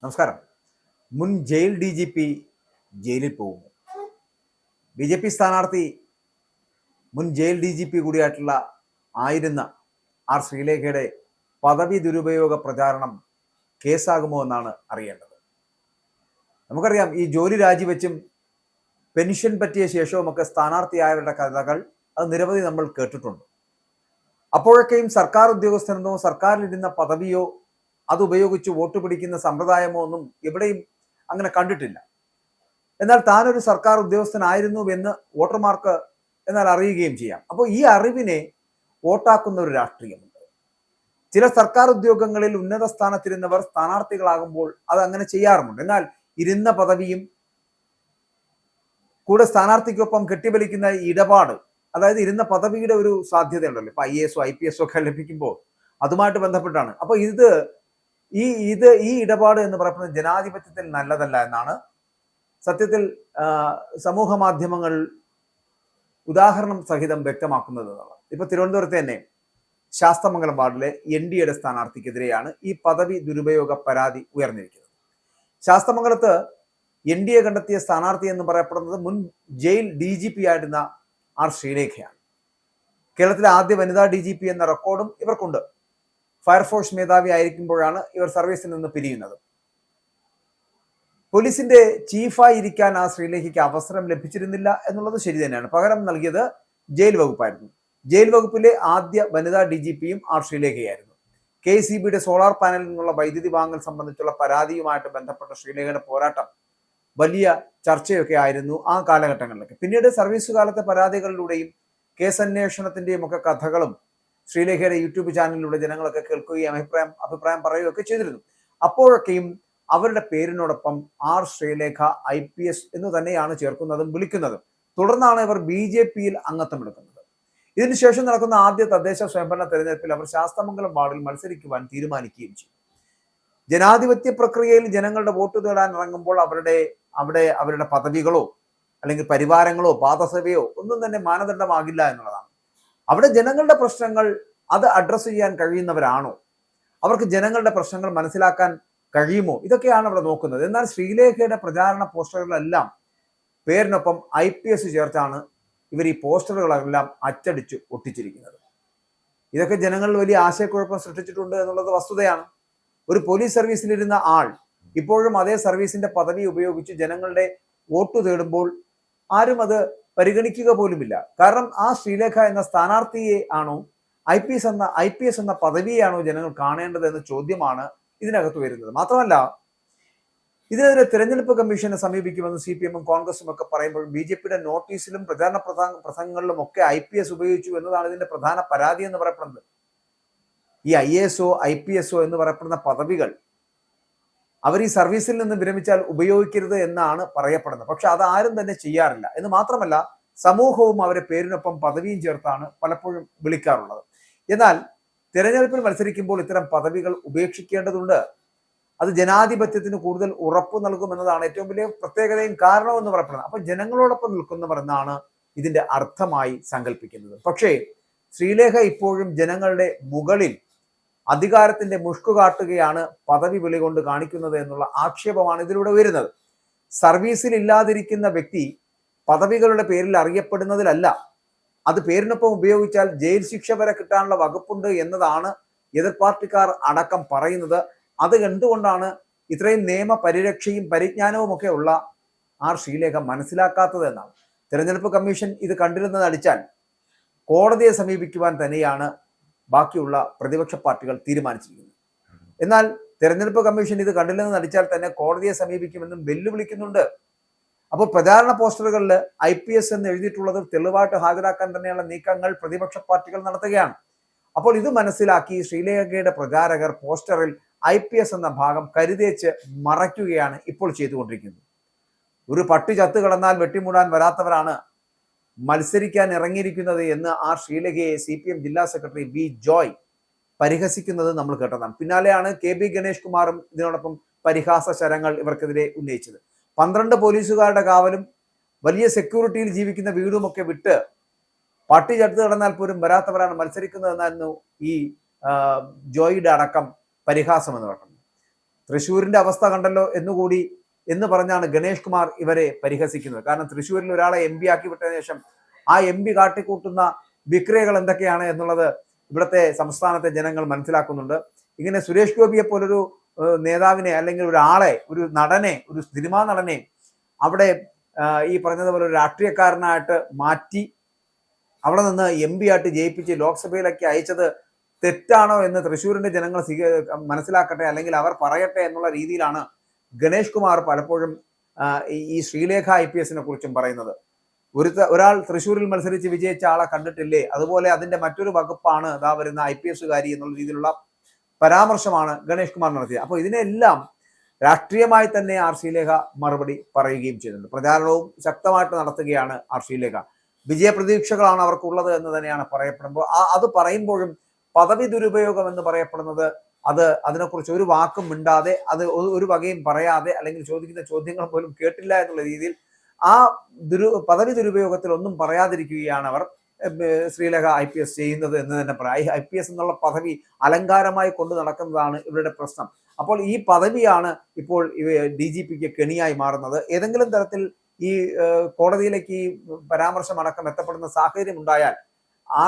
നമസ്കാരം. മുൻ jail D G P ജയിലിൽ പോകുന്നു. ബി ജെ പി സ്ഥാനാർത്ഥി മുൻ ജയിൽ ഡി ജി പി കൂടിയായിട്ടുള്ള ആയിരുന്ന ആർ ശ്രീലേഖയുടെ പദവി ദുരുപയോഗ പ്രചാരണം കേസാകുമോ എന്നാണ് അറിയേണ്ടത്. നമുക്കറിയാം, ഈ ജോലി രാജിവെച്ചും പെൻഷൻ പറ്റിയ ശേഷവുമൊക്കെ സ്ഥാനാർത്ഥിയായവരുടെ കഥകൾ അത് നിരവധി നമ്മൾ കേട്ടിട്ടുണ്ട്. അപ്പോഴൊക്കെയും സർക്കാർ ഉദ്യോഗസ്ഥനെന്നോ സർക്കാരിലിരുന്ന പദവിയോ അതുപയോഗിച്ച് വോട്ട് പിടിക്കുന്ന സമ്പ്രദായമോ ഒന്നും എവിടെയും അങ്ങനെ കണ്ടിട്ടില്ല. എന്നാൽ താനൊരു സർക്കാർ ഉദ്യോഗസ്ഥനായിരുന്നുവെന്ന് വോട്ടർമാർക്ക് എന്നാൽ അറിയുകയും ചെയ്യാം. അപ്പോൾ ഈ അറിവിനെ വോട്ടാക്കുന്ന ഒരു രാഷ്ട്രീയമുണ്ട്. ചില സർക്കാർ ഉദ്യോഗങ്ങളിൽ ഉന്നത സ്ഥാനത്തിരുന്നവർ സ്ഥാനാർത്ഥികളാകുമ്പോൾ അത് അങ്ങനെ ചെയ്യാറുമുണ്ട്. എന്നാൽ ഇരുന്ന പദവിയും കൂടെ സ്ഥാനാർത്ഥിക്കൊപ്പം കെട്ടിവലിക്കുന്ന ഇടപാട്, അതായത് ഇരുന്ന പദവിയുടെ ഒരു സാധ്യതയുണ്ടല്ലോ. ഇപ്പൊ IAS IPS ഒക്കെ ലഭിക്കുമ്പോൾ അതുമായിട്ട് ബന്ധപ്പെട്ടാണ്. അപ്പൊ ഈ ഇടപാട് എന്ന് പറയുന്നത് ജനാധിപത്യത്തിൽ നല്ലതല്ല എന്നാണ് സത്യത്തിൽ സമൂഹ മാധ്യമങ്ങൾ ഉദാഹരണം സഹിതം വ്യക്തമാക്കുന്നത്. ഇപ്പൊ തിരുവനന്തപുരത്ത് തന്നെ ശാസ്തമംഗലം വാർഡിലെ NDAയുടെ സ്ഥാനാർത്ഥിക്കെതിരെയാണ് ഈ പദവി ദുരുപയോഗ പരാതി ഉയർന്നിരിക്കുന്നത്. ശാസ്തമംഗലത്ത് NDA കണ്ടെത്തിയ സ്ഥാനാർത്ഥി എന്ന് പറയപ്പെടുന്നത് മുൻ ജയിൽ DGP ആയിരുന്ന ആർ ശ്രീലേഖയാണ്. കേരളത്തിലെ ആദ്യ വനിതാ DGP എന്ന റെക്കോർഡും ഇവർക്കുണ്ട്. ഫയർഫോഴ്സ് മേധാവി ആയിരിക്കുമ്പോഴാണ് ഇവർ സർവീസിൽ നിന്ന് പിരിയുന്നത്. പോലീസിന്റെ ചീഫായി ഇരിക്കാൻ ആ ശ്രീലേഖയ്ക്ക് അവസരം ലഭിച്ചിരുന്നില്ല എന്നുള്ളത് ശരി തന്നെയാണ്. പകരം നൽകിയത് ജയിൽ വകുപ്പായിരുന്നു. ജയിൽ വകുപ്പിലെ ആദ്യ വനിതാ DGPയും ആർ ശ്രീലേഖയായിരുന്നു. KCBയുടെ സോളാർ പാനലിൽ നിന്നുള്ള വൈദ്യുതി വാങ്ങൽ സംബന്ധിച്ചുള്ള പരാതിയുമായിട്ട് ബന്ധപ്പെട്ട ശ്രീലേഖയുടെ പോരാട്ടം വലിയ ചർച്ചയൊക്കെ ആയിരുന്നു ആ കാലഘട്ടങ്ങളിലൊക്കെ. പിന്നീട് സർവീസ് കാലത്തെ പരാതികളിലൂടെയും കേസന്വേഷണത്തിന്റെയും ഒക്കെ കഥകളും ശ്രീലേഖയുടെ യൂട്യൂബ് ചാനലിലൂടെ ജനങ്ങളൊക്കെ കേൾക്കുകയും അഭിപ്രായം പറയുകയൊക്കെ ചെയ്തിരുന്നു. അപ്പോഴൊക്കെയും അവരുടെ പേരിനോടൊപ്പം ആർ ശ്രീലേഖ IPS എന്ന് തന്നെയാണ് ചേർക്കുന്നതും വിളിക്കുന്നതും. തുടർന്നാണ് ഇവർ BJPയിൽ അംഗത്വം എടുക്കുന്നത്. ഇതിനുശേഷം നടക്കുന്ന ആദ്യ തദ്ദേശ സ്വയംഭരണ തെരഞ്ഞെടുപ്പിൽ അവർ ശാസ്തമംഗലം വാർഡിൽ മത്സരിക്കുവാൻ തീരുമാനിക്കുകയും ചെയ്തു. ജനാധിപത്യ പ്രക്രിയയിൽ ജനങ്ങളുടെ വോട്ട് തേടാൻ ഇറങ്ങുമ്പോൾ അവരുടെ പദവികളോ അല്ലെങ്കിൽ പരിവാരങ്ങളോ പാദസേവയോ ഒന്നും തന്നെ മാനദണ്ഡമാകില്ല എന്നുള്ളതാണ്. അവിടെ ജനങ്ങളുടെ പ്രശ്നങ്ങൾ അത് അഡ്രസ്സ് ചെയ്യാൻ കഴിയുന്നവരാണോ, അവർക്ക് ജനങ്ങളുടെ പ്രശ്നങ്ങൾ മനസ്സിലാക്കാൻ കഴിയുമോ, ഇതൊക്കെയാണ് അവിടെ നോക്കുന്നത്. എന്നാൽ ശ്രീലേഖയുടെ പ്രചാരണ പോസ്റ്ററുകളെല്ലാം പേരിനൊപ്പം IPS ചേർത്താണ് ഇവർ ഈ പോസ്റ്ററുകളെല്ലാം അച്ചടിച്ച് ഒട്ടിച്ചിരിക്കുന്നത്. ഇതൊക്കെ ജനങ്ങളിൽ വലിയ ആശയക്കുഴപ്പം സൃഷ്ടിച്ചിട്ടുണ്ട് എന്നുള്ളത് വസ്തുതയാണ്. ഒരു പോലീസ് സർവീസിലിരുന്ന ആൾ ഇപ്പോഴും അതേ സർവീസിന്റെ പദവി ഉപയോഗിച്ച് ജനങ്ങളുടെ വോട്ട് തേടുമ്പോൾ ആരും അത് പരിഗണിക്കുക പോലുമില്ല. കാരണം ആ ശ്രീലേഖ എന്ന സ്ഥാനാർത്ഥിയെ ആണോ IPS എന്ന പദവിയെയാണോ ജനങ്ങൾ കാണേണ്ടത് എന്ന ചോദ്യമാണ് ഇതിനകത്ത് വരുന്നത്. മാത്രമല്ല, ഇതിനെതിരെ തെരഞ്ഞെടുപ്പ് കമ്മീഷനെ സമീപിക്കുമെന്ന് CPM-ഉം കോൺഗ്രസും ഒക്കെ പറയുമ്പോൾ BJPയുടെ നോട്ടീസിലും പ്രചാരണ പ്രസംഗങ്ങളിലും ഒക്കെ IPS ഉപയോഗിച്ചു എന്നതാണ് ഇതിന്റെ പ്രധാന പരാതി എന്ന് പറയപ്പെടുന്നത്. ഈ IAS-ഓ IPS-ഓ എന്ന് പറയപ്പെടുന്ന പദവികൾ അവർ ഈ സർവീസിൽ നിന്ന് വിരമിച്ചാൽ ഉപയോഗിക്കരുത് എന്നാണ് പറയപ്പെടുന്നത്. പക്ഷെ അതാരും തന്നെ ചെയ്യാറില്ല. എന്ന് മാത്രമല്ല, സമൂഹവും അവരെ പേരിനൊപ്പം പദവിയും ചേർത്താണ് പലപ്പോഴും വിളിക്കാറുള്ളത്. എന്നാൽ തിരഞ്ഞെടുപ്പിൽ മത്സരിക്കുമ്പോൾ ഇത്തരം പദവികൾ ഉപേക്ഷിക്കേണ്ടതുണ്ട്. അത് ജനാധിപത്യത്തിന് കൂടുതൽ ഉറപ്പ് നൽകുമെന്നതാണ് ഏറ്റവും വലിയ പ്രത്യേകതയും കാരണമെന്ന് പറയപ്പെടുന്നത്. അപ്പൊ ജനങ്ങളോടൊപ്പം നിൽക്കുന്നവർ എന്നാണ് ഇതിന്റെ അർത്ഥമായി സങ്കല്പിക്കുന്നത്. പക്ഷേ ശ്രീലേഖ ഇപ്പോഴും ജനങ്ങളുടെ മുകളിൽ അധികാരത്തിന്റെ മുഷ്കു കാട്ടുകയാണ് പദവി വിളി കൊണ്ട് കാണിക്കുന്നത് എന്നുള്ള ആക്ഷേപമാണ് ഇതിലൂടെ വരുന്നത്. സർവീസിൽ ഇല്ലാതിരിക്കുന്ന വ്യക്തി പദവികളുടെ പേരിൽ അറിയപ്പെടുന്നതിലല്ല, അത് പേരിനൊപ്പം ഉപയോഗിച്ചാൽ ജയിൽ ശിക്ഷ വരെ കിട്ടാനുള്ള വകുപ്പുണ്ട് എന്നതാണ് എതിർ പാർട്ടിക്കാർ അടക്കം പറയുന്നത്. അത് എന്തുകൊണ്ടാണ് ഇത്രയും നിയമ പരിരക്ഷയും പരിജ്ഞാനവും ഒക്കെ ഉള്ള ആർ ശ്രീലേഖ മനസ്സിലാക്കാത്തത് എന്നാണ്. തെരഞ്ഞെടുപ്പ് കമ്മീഷൻ ഇത് കണ്ടിരുന്നത് അടിച്ചാൽ കോടതിയെ സമീപിക്കുവാൻ തന്നെയാണ് ബാക്കിയുള്ള പ്രതിപക്ഷ പാർട്ടികൾ തീരുമാനിച്ചിരിക്കുന്നത്. എന്നാൽ തെരഞ്ഞെടുപ്പ് കമ്മീഷൻ ഇത് കണ്ടില്ലെന്ന് നടിച്ചാൽ തന്നെ കോടതിയെ സമീപിക്കുമെന്നും വെല്ലുവിളിക്കുന്നുണ്ട്. അപ്പോൾ പ്രചാരണ പോസ്റ്ററുകളിൽ IPS എന്ന് എഴുതിയിട്ടുള്ളത് തെളിവായിട്ട് ഹാജരാക്കാൻ തന്നെയുള്ള നീക്കങ്ങൾ പ്രതിപക്ഷ പാർട്ടികൾ നടത്തുകയാണ്. അപ്പോൾ ഇത് മനസ്സിലാക്കി ശ്രീലേഖയുടെ പ്രചാരകർ പോസ്റ്ററിൽ IPS എന്ന ഭാഗം കരുതേച്ച് മറയ്ക്കുകയാണ് ഇപ്പോൾ ചെയ്തുകൊണ്ടിരിക്കുന്നത്. ഒരു പട്ടി ചത്തു കിടന്നാൽ വെട്ടിമൂടാൻ വരാത്തവരാണ് മത്സരിക്കാൻ ഇറങ്ങിയിരിക്കുന്നത് എന്ന് ആർ ശ്രീലേഖയെ CPM ജില്ലാ സെക്രട്ടറി V. ജോയ് പരിഹസിക്കുന്നത് നമ്മൾ കേട്ടതാണ്. പിന്നാലെയാണ് KB ഗണേഷ് കുമാറും ഇതിനോടൊപ്പം പരിഹാസ ശരങ്ങൾ ഇവർക്കെതിരെ ഉന്നയിച്ചത്. 12 പോലീസുകാരുടെ കാവലും വലിയ സെക്യൂരിറ്റിയിൽ ജീവിക്കുന്ന വീടുമൊക്കെ വിട്ട് പട്ടി ചത്തു കിടന്നാൽ പോലും വരാത്തവരാണ് മത്സരിക്കുന്നതെന്നായിരുന്നു ഈ ജോയിയുടെ അടക്കം പരിഹാസം എന്ന് പറയുന്നത്. തൃശ്ശൂരിന്റെ അവസ്ഥ കണ്ടല്ലോ എന്നുകൂടി എന്ന് പറഞ്ഞാണ് ഗണേഷ് കുമാർ ഇവരെ പരിഹസിക്കുന്നത്. കാരണം തൃശ്ശൂരിൽ ഒരാളെ എം പി ആക്കി വിട്ടതിന് ശേഷം ആ എം പി കാട്ടിക്കൂട്ടുന്ന വിക്രിയകൾ എന്തൊക്കെയാണ് എന്നുള്ളത് ഇവിടുത്തെ സംസ്ഥാനത്തെ ജനങ്ങൾ മനസ്സിലാക്കുന്നുണ്ട്. ഇങ്ങനെ സുരേഷ് ഗോപിയെ പോലൊരു നേതാവിനെ അല്ലെങ്കിൽ ഒരാളെ, ഒരു നടനെ, ഒരു സിനിമാ നടനെ അവിടെ ഈ പറഞ്ഞതുപോലെ ഒരു രാഷ്ട്രീയക്കാരനായിട്ട് മാറ്റി അവിടെ നിന്ന് എം പി ആയിട്ട് ജയിപ്പിച്ച് ലോക്സഭയിലേക്ക് അയച്ചത് തെറ്റാണോ എന്ന് തൃശ്ശൂരിന്റെ ജനങ്ങൾ മനസ്സിലാക്കട്ടെ, അല്ലെങ്കിൽ അവർ പറയട്ടെ എന്നുള്ള രീതിയിലാണ് ഗണേഷ് കുമാർ പലപ്പോഴും ഈ ശ്രീലേഖ IPS കുറിച്ചും പറയുന്നത്. ഒരാൾ തൃശ്ശൂരിൽ മത്സരിച്ച് വിജയിച്ച ആളെ കണ്ടിട്ടില്ലേ, അതുപോലെ അതിന്റെ മറ്റൊരു വകുപ്പാണ് ഇതാ വരുന്ന IPS കാരി എന്നുള്ള രീതിയിലുള്ള പരാമർശമാണ് ഗണേഷ് കുമാർ നടത്തിയത്. അപ്പോൾ ഇതിനെല്ലാം രാഷ്ട്രീയമായി തന്നെ ശ്രീലേഖ മറുപടി പറയുകയും ചെയ്യുന്നുണ്ട്. പ്രചാരണവും ശക്തമായിട്ട് നടത്തുകയാണ് ശ്രീലേഖ. വിജയപ്രതീക്ഷകളാണ് അവർക്കുള്ളത് എന്ന് തന്നെയാണ് പറയപ്പെടുമ്പോൾ അത് പറയുമ്പോഴും പദവി ദുരുപയോഗം എന്ന് പറയപ്പെടുന്നത് അതിനെക്കുറിച്ച് ഒരു വാക്കും മിണ്ടാതെ, അത് ഒരു വകയും പറയാതെ, അല്ലെങ്കിൽ ചോദിക്കുന്ന ചോദ്യങ്ങൾ പോലും കേട്ടില്ല എന്നുള്ള രീതിയിൽ ആ പദവി ദുരുപയോഗത്തിൽ ഒന്നും പറയാതിരിക്കുകയാണ് അവർ ശ്രീലേഖ IPS ചെയ്യുന്നത് എന്ന് തന്നെ പറയാം. IPS എന്നുള്ള പദവി അലങ്കാരമായി കൊണ്ട് നടക്കുന്നതാണ് ഇവരുടെ പ്രശ്നം. അപ്പോൾ ഈ പദവിയാണ് ഇപ്പോൾ DGPക്ക് കെണിയായി മാറുന്നത്. ഏതെങ്കിലും തരത്തിൽ ഈ കോടതിയിലേക്ക് ഈ പരാമർശം അടക്കം എത്തപ്പെടുന്ന സാഹചര്യം ഉണ്ടായാൽ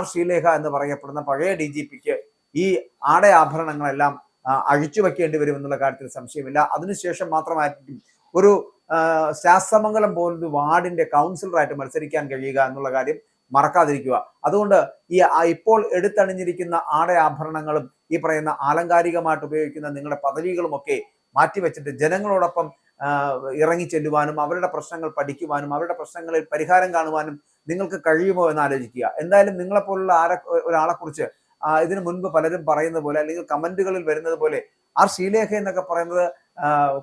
ശ്രീലേഖ എന്ന് പറയപ്പെടുന്ന പഴയ DGPക്ക് ഈ ആഭരണങ്ങളെല്ലാം അഴിച്ചു വെക്കേണ്ടി വരും എന്നുള്ള കാര്യത്തിൽ സംശയമില്ല. അതിനുശേഷം മാത്രമായിരിക്കും ഒരു ശാസ്തമംഗലം പോലൊരു വാർഡിന്റെ കൗൺസിലറായിട്ട് മത്സരിക്കാൻ കഴിയുക എന്നുള്ള കാര്യം മറക്കാതിരിക്കുക. അതുകൊണ്ട് ഈ ഇപ്പോൾ എടുത്തണിഞ്ഞിരിക്കുന്ന ആഭരണങ്ങളും ഈ പറയുന്ന ആലങ്കാരികമായിട്ട് ഉപയോഗിക്കുന്ന നിങ്ങളുടെ പദവികളും ഒക്കെ മാറ്റിവെച്ചിട്ട് ജനങ്ങളോടൊപ്പം ഇറങ്ങി ചെല്ലുവാനും അവരുടെ പ്രശ്നങ്ങൾ പഠിക്കുവാനും അവരുടെ പ്രശ്നങ്ങളിൽ പരിഹാരം കാണുവാനും നിങ്ങൾക്ക് കഴിയുമോ എന്ന് ആലോചിക്കുക. എന്തായാലും നിങ്ങളെപ്പോലുള്ള ഒരാളെ കുറിച്ച് ഇതിനു മുൻപ് പലരും പറയുന്ന പോലെ, അല്ലെങ്കിൽ കമന്റുകളിൽ വരുന്നത് പോലെ, ശ്രീലേഖ എന്നൊക്കെ പറയുന്നത്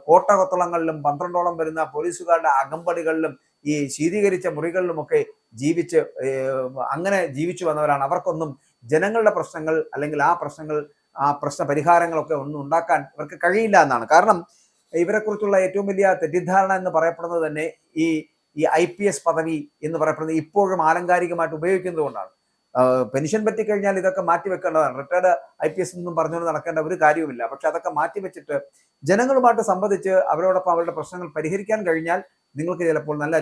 കോട്ടകൊത്തളങ്ങളിലും 12ഓളം വരുന്ന പോലീസുകാരുടെ അകമ്പടികളിലും ഈ ശീതീകരിച്ച മുറികളിലുമൊക്കെ അങ്ങനെ ജീവിച്ചു വന്നവരാണ്. അവർക്കൊന്നും ജനങ്ങളുടെ പ്രശ്നങ്ങൾ അല്ലെങ്കിൽ പ്രശ്ന പരിഹാരങ്ങളൊക്കെ ഒന്നും ഉണ്ടാക്കാൻ ഇവർക്ക് കഴിയില്ല എന്നാണ്. കാരണം ഇവരെക്കുറിച്ചുള്ള ഏറ്റവും വലിയ തെറ്റിദ്ധാരണ എന്ന് പറയപ്പെടുന്നത് തന്നെ ഈ IPS പദവി എന്ന് പറയപ്പെടുന്നത് ഇപ്പോഴും ആലങ്കാരികമായിട്ട് ഉപയോഗിക്കുന്നത് കൊണ്ടാണ്. പെൻഷൻ പറ്റിക്കഴിഞ്ഞാൽ ഇതൊക്കെ മാറ്റിവെക്കേണ്ടതാണ്. റിട്ടയർഡ് IPS എന്നും പറഞ്ഞുകൊണ്ട് നടക്കേണ്ട ഒരു കാര്യവുമില്ല. പക്ഷെ അതൊക്കെ മാറ്റിവെച്ചിട്ട് ജനങ്ങളുമായിട്ട് സംബന്ധിച്ച് അവരോടൊപ്പം അവരുടെ പ്രശ്നങ്ങൾ പരിഹരിക്കാൻ കഴിഞ്ഞാൽ നിങ്ങൾക്ക് ചിലപ്പോൾ നല്ല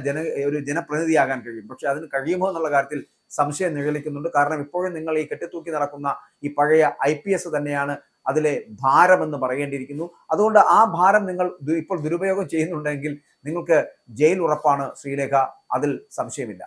ഒരു ജനപ്രതിനിധിയാകാൻ കഴിയും. പക്ഷെ അതിന് കഴിയുമോ എന്നുള്ള കാര്യത്തിൽ സംശയം നിഴലിക്കുന്നുണ്ട്. കാരണം ഇപ്പോഴും നിങ്ങൾ ഈ കെട്ടിത്തൂക്കി നടക്കുന്ന ഈ പഴയ IPS തന്നെയാണ് അതിലെ ഭാരമെന്ന് പറയേണ്ടിയിരിക്കുന്നു. അതുകൊണ്ട് ആ ഭാരം നിങ്ങൾ ഇപ്പോൾ ദുരുപയോഗം ചെയ്യുന്നുണ്ടെങ്കിൽ നിങ്ങൾക്ക് ജയിൽ ഉറപ്പാണ് ശ്രീലേഖ, അതിൽ സംശയമില്ല.